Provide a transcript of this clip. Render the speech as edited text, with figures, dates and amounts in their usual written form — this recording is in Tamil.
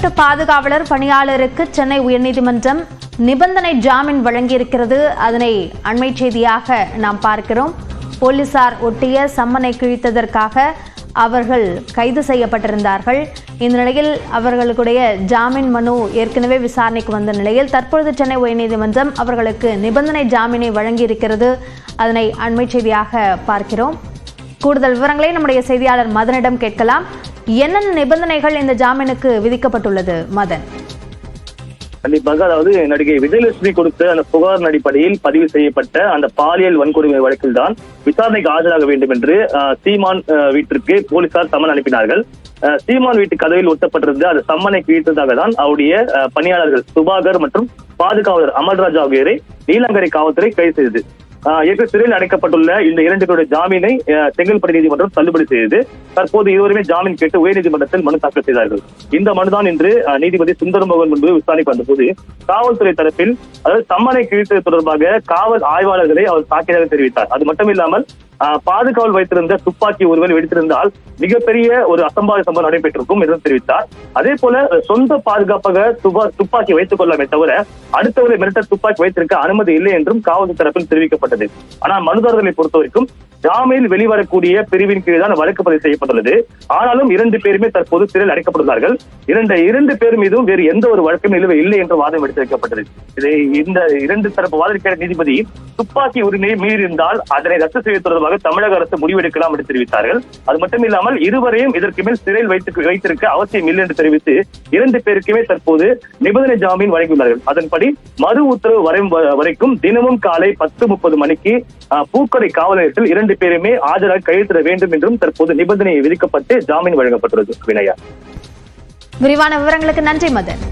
வீட்டு பாதுகாவலர் பணியாளருக்கு சென்னை உயர்நீதிமன்றம் நிபந்தனை ஜாமீன் வழங்கியிருக்கிறது. அதனை அண்மை செய்தியாக நாம் பார்க்கிறோம். போலீசார் ஒட்டிய சம்மனை கிழித்ததற்காக அவர்கள் கைது செய்யப்பட்டிருந்தார்கள். இந்த நிலையில் அவர்களுடைய ஜாமீன் மனு ஏற்கனவே விசாரணைக்கு வந்த நிலையில் தற்பொழுது சென்னை உயர்நீதிமன்றம் அவர்களுக்கு நிபந்தனை ஜாமீனை வழங்கியிருக்கிறது. அதனை அண்மை செய்தியாக பார்க்கிறோம். கூடுதல் விவரங்களை நம்முடைய செய்தியாளர் மதனிடம் கேட்கலாம். என்னென்ன நிபந்தனைகள் இந்த ஜாமீனுக்கு விதிக்கப்பட்டுள்ளது மதன்? கண்டிப்பாக, அதாவது நடிகை விஜயலட்சுமி கொடுத்த அந்த புகாரின் அடிப்படையில் பதிவு செய்யப்பட்ட அந்த பாலியல் வன்கொடுமை வழக்கில் தான் விசாரணைக்கு ஆஜராக வேண்டும் என்று சீமான் வீட்டிற்கு போலீசார் சம்மன் அனுப்பினார்கள். சீமான் வீட்டு கதவில் ஒட்டப்பட்டிருந்த அந்த சம்மனை கிழித்ததாக தான் அவருடைய பணியாளர்கள் சுபாகர் மற்றும் பாதுகாவலர் அமல்ராஜ் ஆகியோரை நீலங்கரை காவல்துறை கைது செய்தது. ஏற்கனவே சிறையில் அடைக்கப்பட்டுள்ள இந்த 2 பேருடைய ஜாமீனை செங்கல்பட்டு நீதிமன்றம் தள்ளுபடி செய்தது. தற்போது இருவருமே ஜாமீன் கேட்டு உயர்நீதிமன்றத்தில் மனு தாக்கல் செய்தார்கள். இந்த மனுதான் இன்று நீதிபதி சுந்தரமோகன் முன்பு விசாரணைக்கு வந்தபோது காவல்துறை தரப்பில் அதாவது சம்மனை கிழித்தது தொடர்பாக காவல் ஆய்வாளர்களை அவர் தாக்கியதாக தெரிவித்தார். அது மட்டும் இல்லாமல் பாதுகாவல் வைத்திருந்த துப்பாக்கி ஒருவர் வெடித்திருந்தால் மிகப்பெரிய ஒரு அசம்பாவித சம்பவம் நடைபெற்றிருக்கும் என்று தெரிவித்தார். அதே போல சொந்த பாதுகாப்பாக துப்பாக்கி வைத்துக் கொள்ளலாமே தவிர அடுத்தவரை மிரட்ட துப்பாக்கி வைத்திருக்க அனுமதி இல்லை என்றும் காவல்துறை தரப்பில் தெரிவிக்கப்பட்டது. ஆனால் மனுதாரர்களை பொறுத்தவரைக்கும் ஜாமீன் வெளிவரக்கூடிய பிரிவின் கீழ் தான் வழக்கு பதிவு செய்யப்பட்டுள்ளது. ஆனாலும் 2 பேருமே தற்போது சிறையில் அடைக்கப்பட்டுள்ளார்கள். 2 பேர் மீதும் வேறு எந்த ஒரு வழக்கும் நிலுவை இல்லை என்ற வாதம் எடுத்து வைக்கப்பட்டது. இந்த 2 தரப்பு வாதம் நீதிபதி துப்பாக்கி உரிமையை மீறியிருந்தால் அதனை ரத்து செய்ய தொடர்பாக தமிழக அரசு முடிவெடுக்கலாம் என்று தெரிவித்தார்கள். அது மட்டும் இல்லாமல் இருவரையும் இதற்கு மேல் சிறையில் வைத்திருக்க அவசியம் இல்லை என்று தெரிவித்து 2 பேருக்குமே தற்போது நிபந்தனை ஜாமீன் வழங்கியுள்ளார்கள். அதன்படி மறு உத்தரவு வரைக்கும் தினமும் காலை 10:30 மணிக்கு பூக்கடை காவல் நிலையத்தில் 2 பேருமே ஆஜராக கையெழுத்திட வேண்டும் என்றும் தற்போது நிபந்தனை விதிக்கப்பட்டு ஜாமீன் வழங்கப்பட்டுள்ளது. வினயா, விரிவான விவரங்களுக்கு நன்றி மதன்.